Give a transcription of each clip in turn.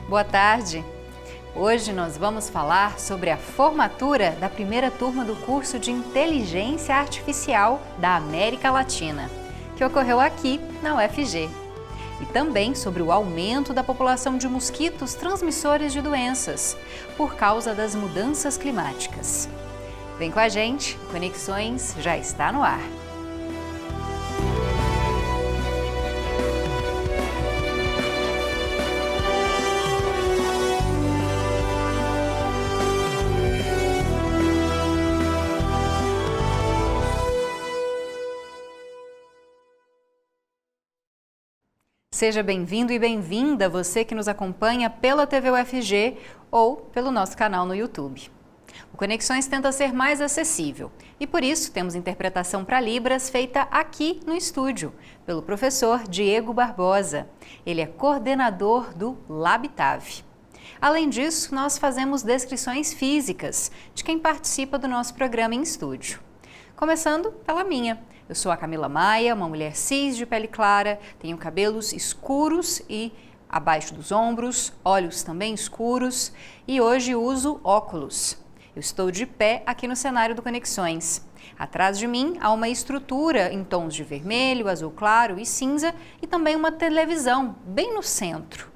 Boa tarde! Hoje nós vamos falar sobre a formatura da primeira turma do curso de Inteligência Artificial da América Latina, que ocorreu aqui na UFG. E também sobre o aumento da população de mosquitos transmissores de doenças por causa das mudanças climáticas. Vem com a gente, Conexões já está no ar. Seja bem-vindo e bem-vinda você que nos acompanha pela TV UFG ou pelo nosso canal no YouTube. O Conexões tenta ser mais acessível e por isso temos interpretação para Libras feita aqui no estúdio, pelo professor Diego Barbosa. Ele é coordenador do Labitave. Além disso, nós fazemos descrições físicas de quem participa do nosso programa em estúdio. Começando pela minha. Eu sou a Camila Maia, uma mulher cis de pele clara, tenho cabelos escuros e abaixo dos ombros, olhos também escuros e hoje uso óculos. Eu estou de pé aqui no cenário do Conexões. Atrás de mim há uma estrutura em tons de vermelho, azul claro e cinza e também uma televisão bem no centro.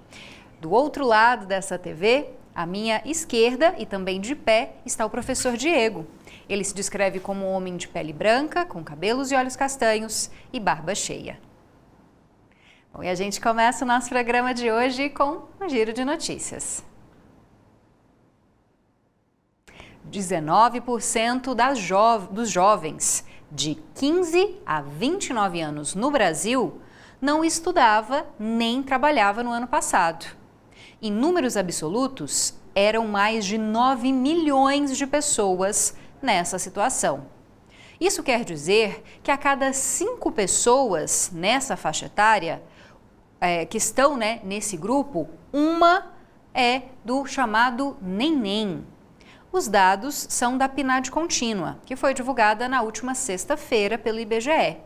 Do outro lado dessa TV, à minha esquerda e também de pé, está o professor Diego. Ele se descreve como um homem de pele branca, com cabelos e olhos castanhos e barba cheia. Bom, e a gente começa o nosso programa de hoje com um giro de notícias. 19% dos jovens de 15 a 29 anos no Brasil não estudava nem trabalhava no ano passado. Em números absolutos, eram mais de 9 milhões de pessoas nessa situação. Isso quer dizer que a cada 5 pessoas nessa faixa etária, que estão nesse grupo, uma é do chamado neném. Os dados são da PNAD contínua, que foi divulgada na última sexta-feira pelo IBGE.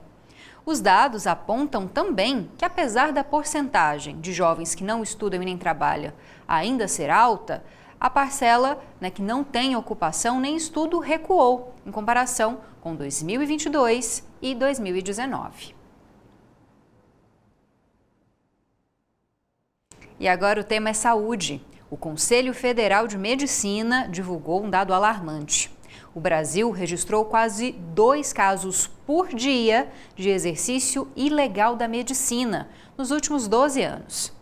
Os dados apontam também que, apesar da porcentagem de jovens que não estudam e nem trabalham ainda ser alta, a parcela que não tem ocupação nem estudo recuou em comparação com 2022 e 2019. E agora o tema é saúde. O Conselho Federal de Medicina divulgou um dado alarmante. O Brasil registrou quase 2 casos por dia de exercício ilegal da medicina nos últimos 12 anos.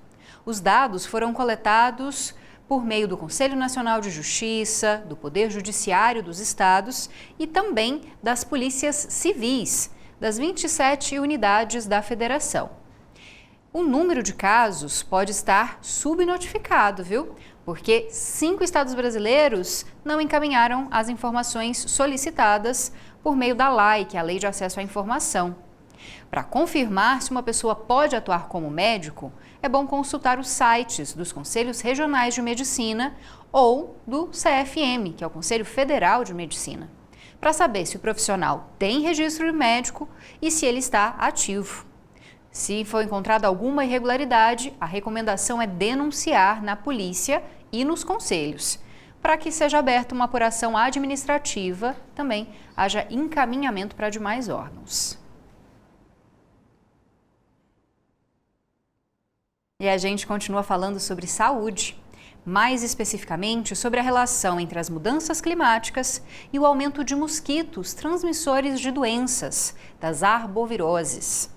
Os dados foram coletados por meio do Conselho Nacional de Justiça, do Poder Judiciário dos Estados e também das polícias civis, das 27 unidades da Federação. O número de casos pode estar subnotificado, viu? Porque 5 estados brasileiros não encaminharam as informações solicitadas por meio da LAI, que é a Lei de Acesso à Informação. Para confirmar se uma pessoa pode atuar como médico, é bom consultar os sites dos Conselhos Regionais de Medicina ou do CFM, que é o Conselho Federal de Medicina, para saber se o profissional tem registro médico e se ele está ativo. Se for encontrada alguma irregularidade, a recomendação é denunciar na polícia e nos conselhos. Para que seja aberta uma apuração administrativa, também haja encaminhamento para demais órgãos. E a gente continua falando sobre saúde, mais especificamente sobre a relação entre as mudanças climáticas e o aumento de mosquitos transmissores de doenças, das arboviroses.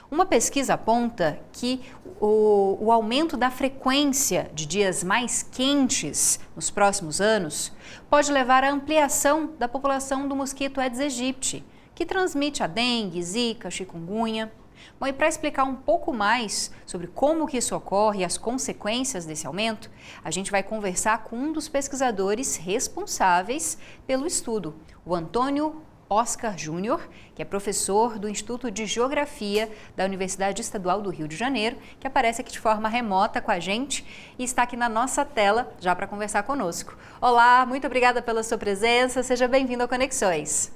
Uma pesquisa aponta que o aumento da frequência de dias mais quentes nos próximos anos pode levar à ampliação da população do mosquito Aedes aegypti, que transmite a dengue, zika, chikungunya. Bom, e para explicar um pouco mais sobre como que isso ocorre e as consequências desse aumento, a gente vai conversar com um dos pesquisadores responsáveis pelo estudo, o Antônio Oscar Júnior, que é professor do Instituto de Geografia da Universidade Estadual do Rio de Janeiro, que aparece aqui de forma remota com a gente e está aqui na nossa tela já para conversar conosco. Olá, muito obrigada pela sua presença, seja bem-vindo ao Conexões.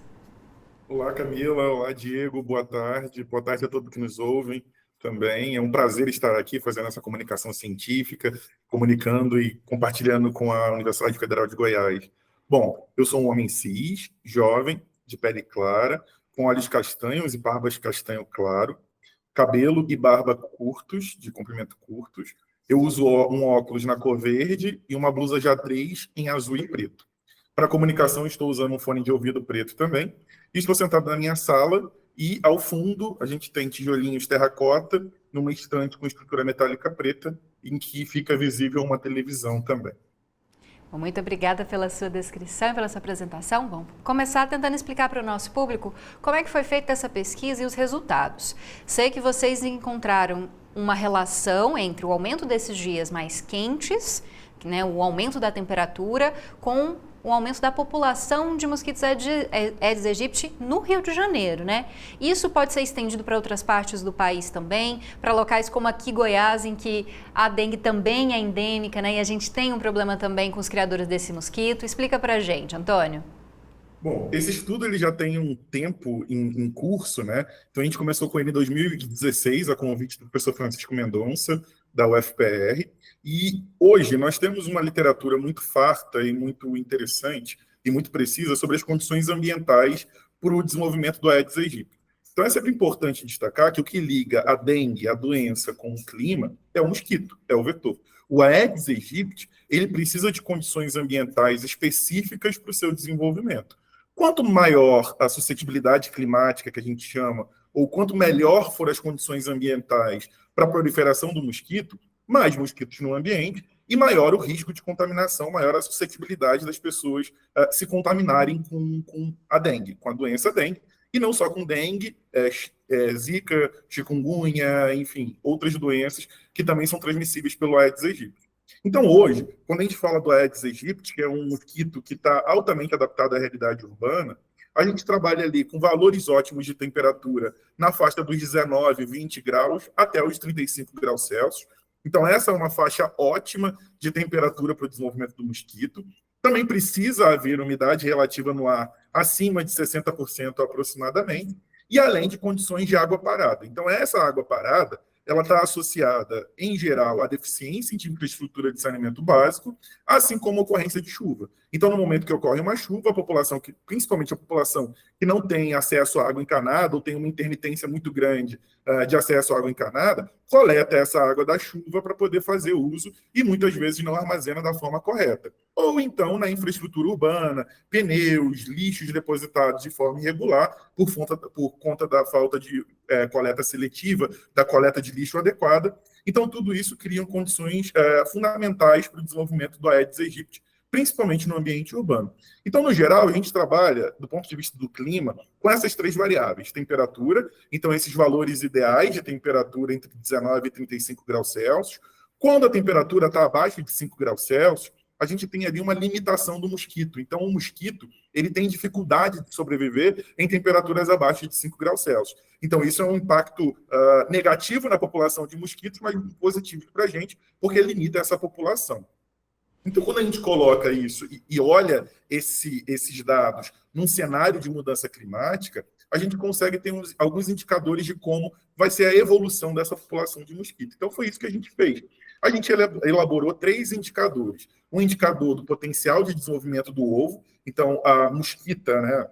Olá, Camila. Olá, Diego. Boa tarde. Boa tarde a todos que nos ouvem. também. É um prazer estar aqui fazendo essa comunicação científica, comunicando e compartilhando com a Universidade Federal de Goiás. Bom, eu sou um homem cis, jovem, de pele clara, com olhos castanhos e barbas castanho claro, cabelo e barba curtos, de comprimento curtos. Eu uso um óculos na cor verde e uma blusa xadrez em azul e preto. Para comunicação, estou usando um fone de ouvido preto também. E estou sentado na minha sala e, ao fundo, a gente tem tijolinhos terracota numa estante com estrutura metálica preta, em que fica visível uma televisão também. Muito obrigada pela sua descrição e pela sua apresentação. Vamos começar tentando explicar para o nosso público como é que foi feita essa pesquisa e os resultados. Sei que vocês encontraram uma relação entre o aumento desses dias mais quentes, né, o aumento da temperatura, com o aumento da população de mosquitos Aedes aegypti no Rio de Janeiro, né? Isso pode ser estendido para outras partes do país também, para locais como aqui Goiás, em que a dengue também é endêmica, né? E a gente tem um problema também com os criadores desse mosquito. Explica pra gente, Antônio. Bom, esse estudo ele já tem um tempo em curso, né? Então a gente começou com ele em 2016, a convite do professor Francisco Mendonça, da UFPR, e hoje nós temos uma literatura muito farta e muito interessante e muito precisa sobre as condições ambientais para o desenvolvimento do Aedes aegypti. Então é sempre importante destacar que o que liga a dengue, a doença, com o clima é o mosquito, é o vetor. O Aedes aegypti, ele precisa de condições ambientais específicas para o seu desenvolvimento. Quanto maior a suscetibilidade climática, que a gente chama, ou quanto melhor forem as condições ambientais para a proliferação do mosquito, mais mosquitos no ambiente e maior o risco de contaminação, maior a suscetibilidade das pessoas se contaminarem com a dengue, com a doença dengue, e não só com dengue, zika, chikungunya, enfim, outras doenças que também são transmissíveis pelo Aedes aegypti. Então, hoje, quando a gente fala do Aedes aegypti, que é um mosquito que está altamente adaptado à realidade urbana, a gente trabalha ali com valores ótimos de temperatura na faixa dos 19, 20 graus até os 35 graus Celsius. Então, essa é uma faixa ótima de temperatura para o desenvolvimento do mosquito. Também precisa haver umidade relativa no ar acima de 60% aproximadamente, e além de condições de água parada. Então, essa água parada ela está associada, em geral, à deficiência de infraestrutura de saneamento básico, assim como a ocorrência de chuva. Então, no momento que ocorre uma chuva, a população, principalmente a população que não tem acesso à água encanada ou tem uma intermitência muito grande de acesso à água encanada, coleta essa água da chuva para poder fazer uso e muitas vezes não armazena da forma correta. Ou então na infraestrutura urbana, pneus, lixos depositados de forma irregular por conta da falta de coleta seletiva, da coleta de lixo adequada. Então, tudo isso cria condições fundamentais para o desenvolvimento do Aedes aegypti, principalmente no ambiente urbano. Então, no geral, a gente trabalha, do ponto de vista do clima, com essas três variáveis. Temperatura, então esses valores ideais de temperatura entre 19 e 35 graus Celsius. Quando a temperatura está abaixo de 5 graus Celsius, a gente tem ali uma limitação do mosquito. Então, o mosquito ele tem dificuldade de sobreviver em temperaturas abaixo de 5 graus Celsius. Então, isso é um impacto negativo na população de mosquitos, mas positivo para a gente, porque limita essa população. Então, quando a gente coloca isso e olha esses dados num cenário de mudança climática, a gente consegue ter alguns indicadores de como vai ser a evolução dessa população de mosquito. Então, foi isso que a gente fez. A gente elaborou 3 indicadores. Um indicador do potencial de desenvolvimento do ovo. Então, a mosquita, né?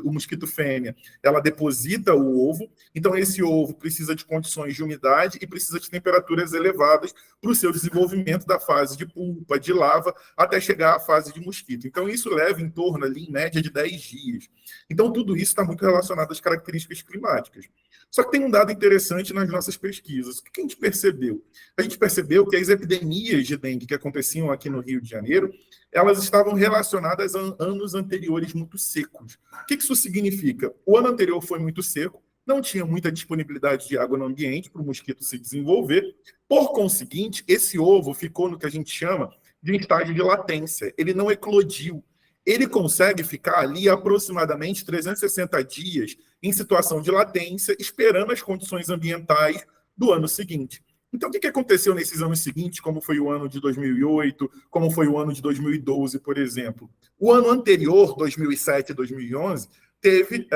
O mosquito fêmea, ela deposita o ovo, então esse ovo precisa de condições de umidade e precisa de temperaturas elevadas para o seu desenvolvimento da fase de pulpa, de larva, até chegar à fase de mosquito. Então isso leva em torno, ali, em média, de 10 dias. Então tudo isso está muito relacionado às características climáticas. Só que tem um dado interessante nas nossas pesquisas. O que a gente percebeu? A gente percebeu que as epidemias de dengue que aconteciam aqui no Rio de Janeiro, elas estavam relacionadas a anos anteriores muito secos. O que isso significa? O ano anterior foi muito seco, não tinha muita disponibilidade de água no ambiente para o mosquito se desenvolver. Por conseguinte, esse ovo ficou no que a gente chama de estágio de latência. Ele não eclodiu. Ele consegue ficar ali aproximadamente 360 dias em situação de latência, esperando as condições ambientais do ano seguinte. Então, o que aconteceu nesses anos seguintes, como foi o ano de 2008, como foi o ano de 2012, por exemplo? O ano anterior, 2007 e 2011, teve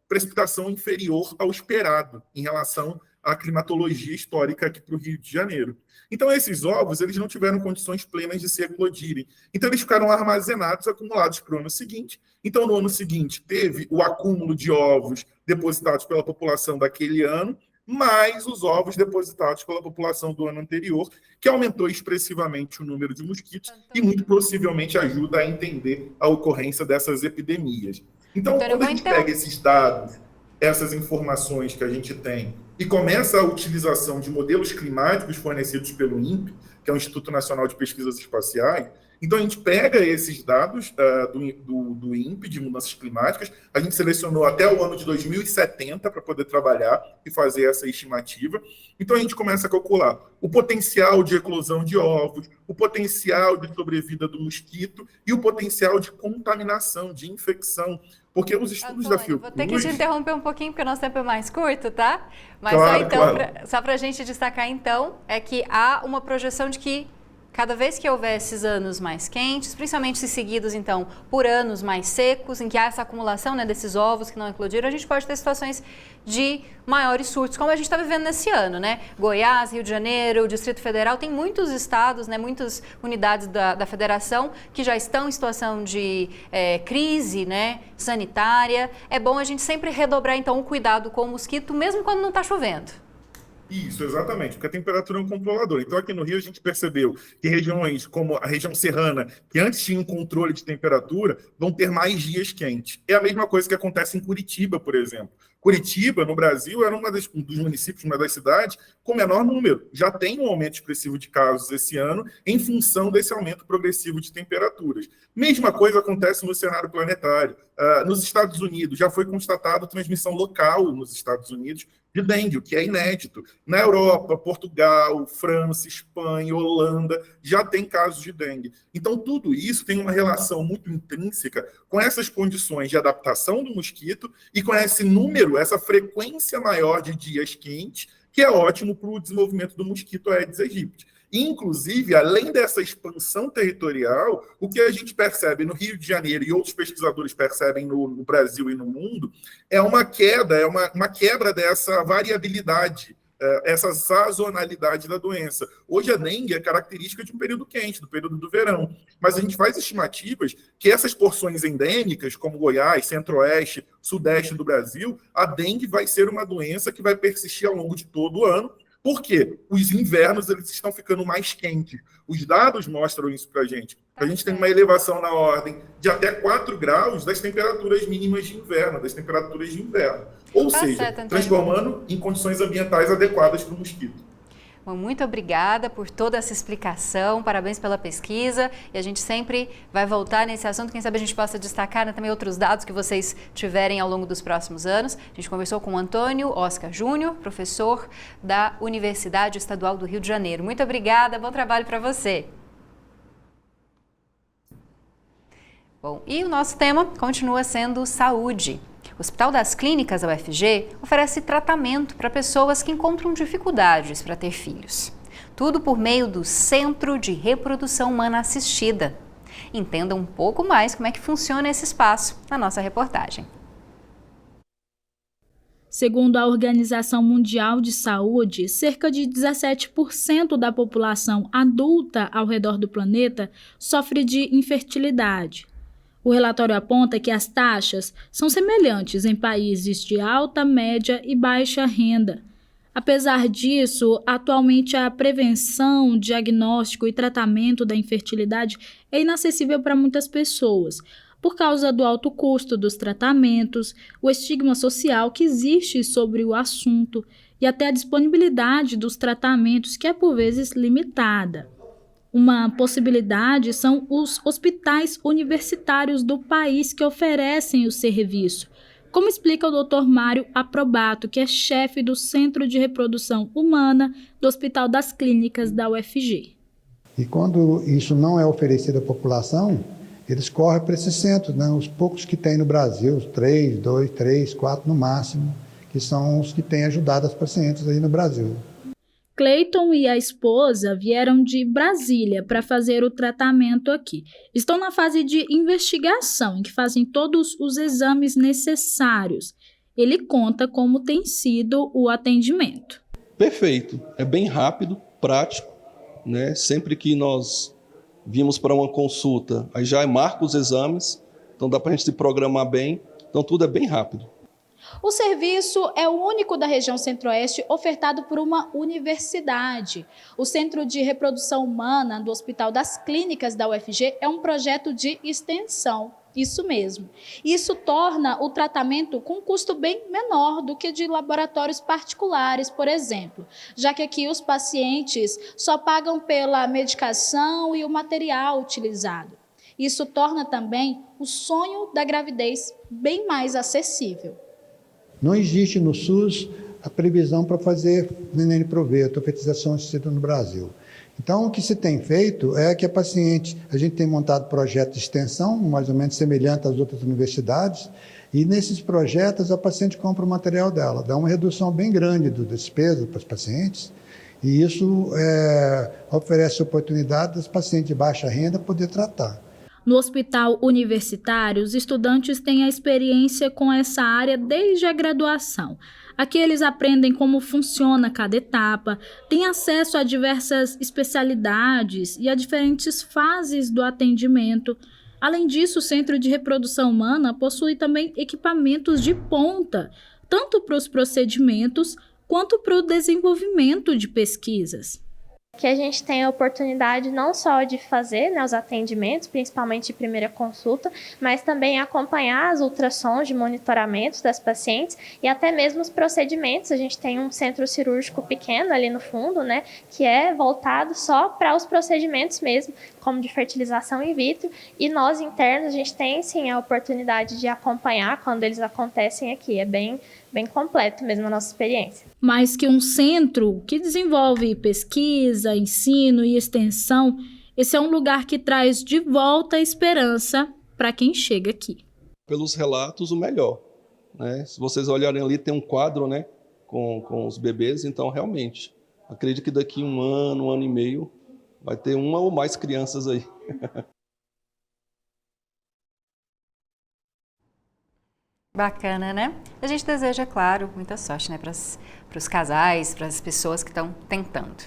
precipitação inferior ao esperado em relação a climatologia histórica aqui para o Rio de Janeiro. Então, esses ovos, eles não tiveram condições plenas de se eclodirem. Então, eles ficaram armazenados, acumulados para o ano seguinte. Então, no ano seguinte, teve o acúmulo de ovos depositados pela população daquele ano, mais os ovos depositados pela população do ano anterior, que aumentou expressivamente o número de mosquitos e muito possivelmente ajuda a entender a ocorrência dessas epidemias. Então, quando a gente pega esses dados, essas informações que a gente tem, e começa a utilização de modelos climáticos fornecidos pelo INPE, que é o Instituto Nacional de Pesquisas Espaciais, então a gente pega esses dados do INPE, de mudanças climáticas, a gente selecionou até o ano de 2070 para poder trabalhar e fazer essa estimativa. Então a gente começa a calcular o potencial de eclosão de ovos, o potencial de sobrevida do mosquito e o potencial de contaminação, de infecção. Porque os estudos da Fiocruz... Vou ter que te interromper um pouquinho, porque o nosso tempo é mais curto, tá? Mas só para a gente destacar, então, é que há uma projeção de que cada vez que houver esses anos mais quentes, principalmente se seguidos, então, por anos mais secos, em que há essa acumulação, né, desses ovos que não eclodiram, a gente pode ter situações de maiores surtos, como a gente está vivendo nesse ano, né? Goiás, Rio de Janeiro, Distrito Federal, tem muitos estados, né, muitas unidades da federação que já estão em situação de crise, né, sanitária. É bom a gente sempre redobrar, então, o cuidado com o mosquito, mesmo quando não está chovendo. Isso, exatamente, porque a temperatura é um controlador. Então, aqui no Rio, a gente percebeu que regiões como a região serrana, que antes tinham controle de temperatura, vão ter mais dias quentes. É a mesma coisa que acontece em Curitiba, por exemplo. Curitiba, no Brasil, era um dos municípios, uma das cidades com menor número. Já tem um aumento expressivo de casos esse ano em função desse aumento progressivo de temperaturas. Mesma coisa acontece no cenário planetário. Nos Estados Unidos, já foi constatado transmissão local nos Estados Unidos de dengue, o que é inédito. Na Europa, Portugal, França, Espanha, Holanda, já tem casos de dengue. Então, tudo isso tem uma relação muito intrínseca com essas condições de adaptação do mosquito e com esse número, essa frequência maior de dias quentes, que é ótimo para o desenvolvimento do mosquito Aedes aegypti. Inclusive, além dessa expansão territorial, o que a gente percebe no Rio de Janeiro e outros pesquisadores percebem no Brasil e no mundo, é uma quebra dessa variabilidade, essa sazonalidade da doença. Hoje a dengue é característica de um período quente, do período do verão, mas a gente faz estimativas que essas porções endêmicas, como Goiás, Centro-Oeste, Sudeste do Brasil, a dengue vai ser uma doença que vai persistir ao longo de todo o ano. Por quê? Os invernos eles estão ficando mais quentes. Os dados mostram isso para a gente. A gente tem uma elevação na ordem de até 4 graus das temperaturas mínimas de inverno, das temperaturas de inverno. Ou seja, transformando em condições ambientais adequadas para o mosquito. Bom, muito obrigada por toda essa explicação, parabéns pela pesquisa e a gente sempre vai voltar nesse assunto, quem sabe a gente possa destacar, né, também outros dados que vocês tiverem ao longo dos próximos anos. A gente conversou com o Antônio Oscar Júnior, professor da Universidade Estadual do Rio de Janeiro. Muito obrigada, bom trabalho para você. Bom, e o nosso tema continua sendo saúde. O Hospital das Clínicas da UFG oferece tratamento para pessoas que encontram dificuldades para ter filhos. Tudo por meio do Centro de Reprodução Humana Assistida. Entenda um pouco mais como é que funciona esse espaço na nossa reportagem. Segundo a Organização Mundial de Saúde, cerca de 17% da população adulta ao redor do planeta sofre de infertilidade. O relatório aponta que as taxas são semelhantes em países de alta, média e baixa renda. Apesar disso, atualmente a prevenção, diagnóstico e tratamento da infertilidade é inacessível para muitas pessoas, por causa do alto custo dos tratamentos, o estigma social que existe sobre o assunto e até a disponibilidade dos tratamentos, que é por vezes limitada. Uma possibilidade são os hospitais universitários do país que oferecem o serviço, como explica o Dr. Mário Aprobato, que é chefe do Centro de Reprodução Humana do Hospital das Clínicas da UFG. E quando isso não é oferecido à população, eles correm para esses centros, né? Os poucos que tem no Brasil, os 3, 4 no máximo, que são os que têm ajudado as pacientes aí no Brasil. Cleiton e a esposa vieram de Brasília para fazer o tratamento aqui. Estão na fase de investigação, em que fazem todos os exames necessários. Ele conta como tem sido o atendimento. Perfeito, é bem rápido, prático, né? Sempre que nós vimos para uma consulta, aí já marca os exames, então dá para a gente se programar bem, então tudo é bem rápido. O serviço é o único da região Centro-Oeste ofertado por uma universidade. O Centro de Reprodução Humana do Hospital das Clínicas da UFG é um projeto de extensão. Isso mesmo. Isso torna o tratamento com um custo bem menor do que de laboratórios particulares, por exemplo, já que aqui os pacientes só pagam pela medicação e o material utilizado. Isso torna também o sonho da gravidez bem mais acessível. Não existe no SUS a previsão para fazer neném de proveito, fetização assistida no Brasil. Então, o que se tem feito é que a gente tem montado projetos de extensão, mais ou menos semelhante às outras universidades, e nesses projetos a paciente compra o material dela, dá uma redução bem grande do despesa para os pacientes, e isso oferece oportunidade dos pacientes de baixa renda poder tratar. No hospital universitário, os estudantes têm a experiência com essa área desde a graduação. Aqui eles aprendem como funciona cada etapa, têm acesso a diversas especialidades e a diferentes fases do atendimento. Além disso, o Centro de Reprodução Humana possui também equipamentos de ponta, tanto para os procedimentos quanto para o desenvolvimento de pesquisas. Que a gente tem a oportunidade não só de fazer, né, os atendimentos, principalmente de primeira consulta, mas também acompanhar as ultrassons de monitoramento das pacientes e até mesmo os procedimentos. A gente tem um centro cirúrgico pequeno ali no fundo, né, que é voltado só para os procedimentos mesmo, como de fertilização in vitro, e nós internos a gente tem sim a oportunidade de acompanhar quando eles acontecem aqui. É bem completo mesmo a nossa experiência. Mais que um centro que desenvolve pesquisa, ensino e extensão, esse é um lugar que traz de volta a esperança para quem chega aqui. Pelos relatos, o melhor, né? Se vocês olharem ali, tem um quadro, né, com os bebês, então realmente, acredito que daqui um ano e meio, vai ter uma ou mais crianças aí. Bacana, né? A gente deseja, claro, muita sorte, né, para os casais, para as pessoas que estão tentando.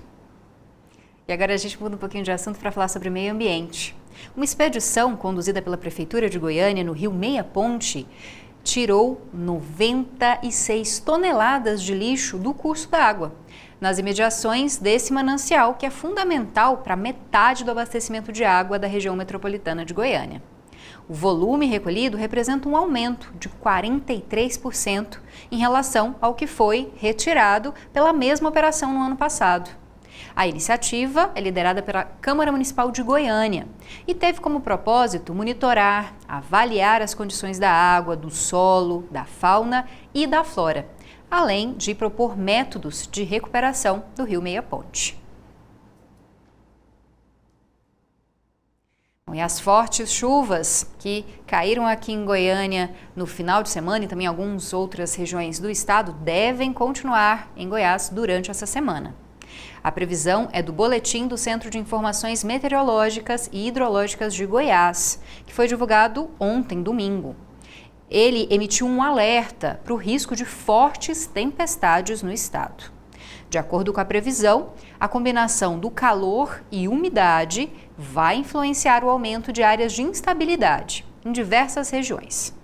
E agora a gente muda um pouquinho de assunto para falar sobre meio ambiente. Uma expedição conduzida pela Prefeitura de Goiânia no rio Meia Ponte tirou 96 toneladas de lixo do curso da água, nas imediações desse manancial que é fundamental para metade do abastecimento de água da região metropolitana de Goiânia. O volume recolhido representa um aumento de 43% em relação ao que foi retirado pela mesma operação no ano passado. A iniciativa é liderada pela Câmara Municipal de Goiânia e teve como propósito monitorar, avaliar as condições da água, do solo, da fauna e da flora, além de propor métodos de recuperação do rio Meia Ponte. E as fortes chuvas que caíram aqui em Goiânia no final de semana e também em algumas outras regiões do estado devem continuar em Goiás durante essa semana. A previsão é do Boletim do Centro de Informações Meteorológicas e Hidrológicas de Goiás, que foi divulgado ontem, domingo. Ele emitiu um alerta para o risco de fortes tempestades no estado. De acordo com a previsão, a combinação do calor e umidade vai influenciar o aumento de áreas de instabilidade em diversas regiões.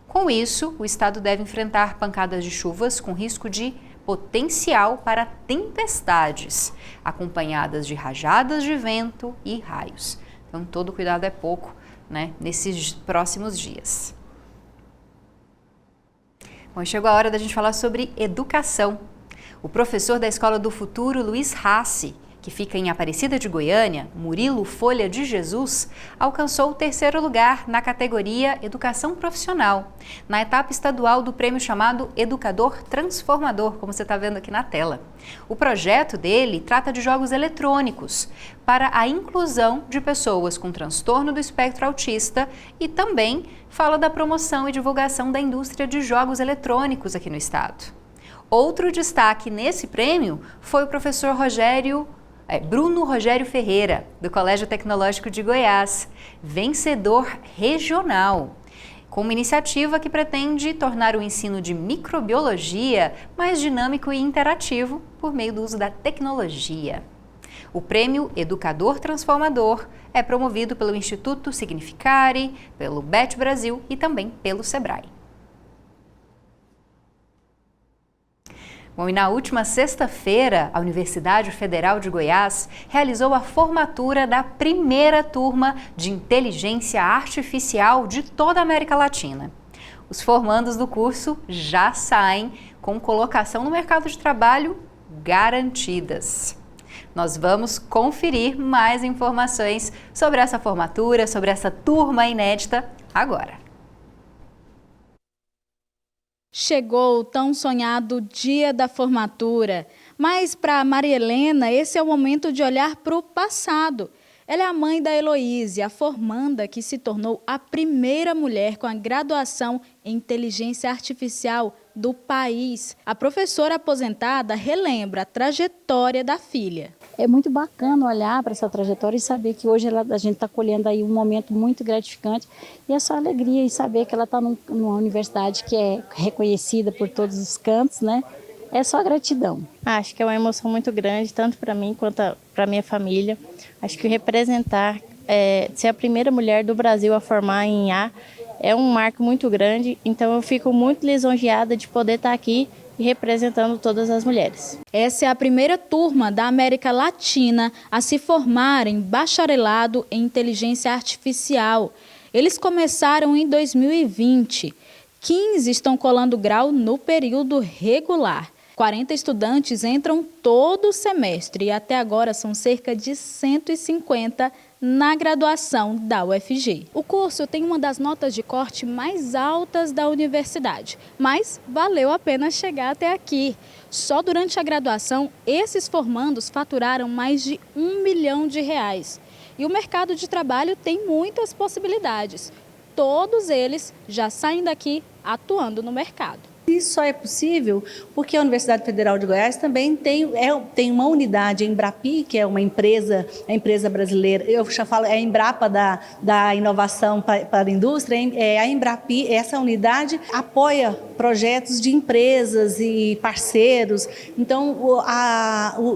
Com isso, o estado deve enfrentar pancadas de chuvas com risco de potencial para tempestades, acompanhadas de rajadas de vento e raios. Então, todo cuidado é pouco, né, nesses próximos dias. Bom, chegou a hora da gente falar sobre educação. O professor da Escola do Futuro, Luiz Rassi, que fica em Aparecida de Goiânia, Murilo Folha de Jesus, alcançou o 3º lugar na categoria Educação Profissional, na etapa estadual do prêmio chamado Educador Transformador, como você está vendo aqui na tela. O projeto dele trata de jogos eletrônicos para a inclusão de pessoas com transtorno do espectro autista e também fala da promoção e divulgação da indústria de jogos eletrônicos aqui no estado. Outro destaque nesse prêmio foi o professor Bruno Rogério Ferreira, do Colégio Tecnológico de Goiás, vencedor regional, com uma iniciativa que pretende tornar o ensino de microbiologia mais dinâmico e interativo por meio do uso da tecnologia. O Prêmio Educador Transformador é promovido pelo Instituto Significare, pelo BET Brasil e também pelo Sebrae. Bom, e na última sexta-feira, a Universidade Federal de Goiás realizou a formatura da primeira turma de Inteligência Artificial de toda a América Latina. Os formandos do curso já saem com colocação no mercado de trabalho garantidas. Nós vamos conferir mais informações sobre essa formatura, sobre essa turma inédita agora. Chegou o tão sonhado dia da formatura, mas para Maria Helena esse é o momento de olhar para o passado. Ela é a mãe da Heloíse, a formanda que se tornou a primeira mulher com a graduação em inteligência artificial do país. A professora aposentada relembra a trajetória da filha. É muito bacana olhar para essa trajetória e saber que hoje a gente está colhendo aí um momento muito gratificante e é só alegria em saber que ela está numa universidade que é reconhecida por todos os cantos, né? É só gratidão. Acho que é uma emoção muito grande, tanto para mim quanto para a minha família. Acho que representar, ser a primeira mulher do Brasil a formar em IA é um marco muito grande, então eu fico muito lisonjeada de poder estar aqui e representando todas as mulheres. Essa é a primeira turma da América Latina a se formar em bacharelado em inteligência artificial. Eles começaram em 2020. 15 estão colando grau no período regular. 40 estudantes entram todo semestre e até agora são cerca de 150 na graduação da UFG. O curso tem uma das notas de corte mais altas da universidade, mas valeu a pena chegar até aqui. Só durante a graduação, esses formandos faturaram mais de R$1 milhão. E o mercado de trabalho tem muitas possibilidades. Todos eles já saem daqui atuando no mercado. Isso só é possível porque a Universidade Federal de Goiás também tem uma unidade, a Embrapi, que é uma empresa, a empresa brasileira, eu já falo, é a Embrapa da inovação para a indústria, a Embrapi, essa unidade apoia projetos de empresas e parceiros, então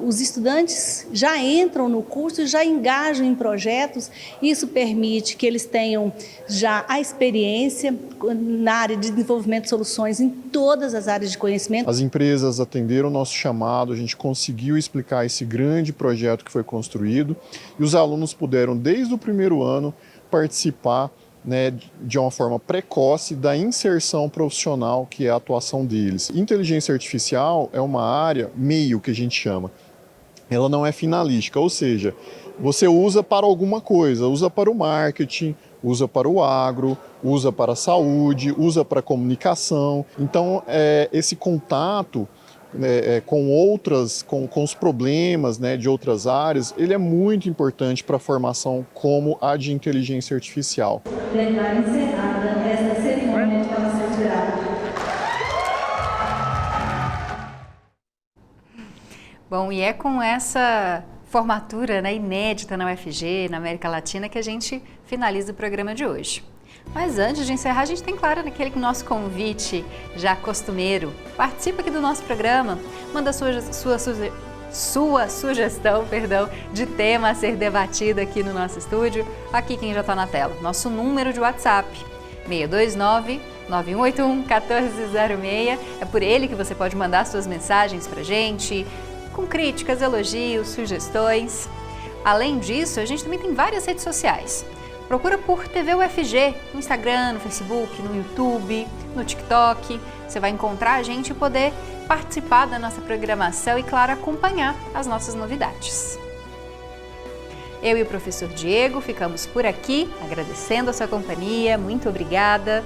os estudantes já entram no curso, já engajam em projetos, isso permite que eles tenham já a experiência na área de desenvolvimento de soluções em todas as áreas de conhecimento. As empresas atenderam o nosso chamado, a gente conseguiu explicar esse grande projeto que foi construído e os alunos puderam, desde o primeiro ano, participar, né, de uma forma precoce da inserção profissional, que é a atuação deles. Inteligência artificial é uma área meio que a gente chama. Ela não é finalística, ou seja, você usa para alguma coisa, usa para o marketing, usa para o agro, usa para a saúde, usa para a comunicação. Então, esse contato com os problemas, né, de outras áreas, ele é muito importante para a formação como a de inteligência artificial. Declaro encerrada esta cerimônia de formação de grau. Bom, e é com essa formatura, né, inédita na UFG, na América Latina, que a gente finaliza o programa de hoje. Mas antes de encerrar, a gente tem, claro, naquele nosso convite já costumeiro. Participa aqui do nosso programa, manda sua sugestão, de tema a ser debatido aqui no nosso estúdio. Aqui quem já está na tela, nosso número de WhatsApp, 629-9181-1406. É por ele que você pode mandar suas mensagens pra gente, com críticas, elogios, sugestões. Além disso, a gente também tem várias redes sociais. Procura por TV UFG, no Instagram, no Facebook, no YouTube, no TikTok. Você vai encontrar a gente e poder participar da nossa programação e, claro, acompanhar as nossas novidades. Eu e o professor Diego ficamos por aqui, agradecendo a sua companhia, muito obrigada,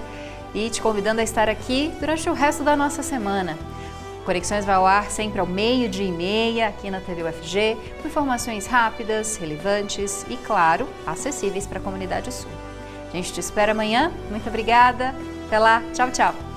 e te convidando a estar aqui durante o resto da nossa semana. Conexões vai ao ar sempre ao 12h30 aqui na TV UFG, com informações rápidas, relevantes e, claro, acessíveis para a comunidade sul. A gente te espera amanhã. Muito obrigada. Até lá. Tchau, tchau.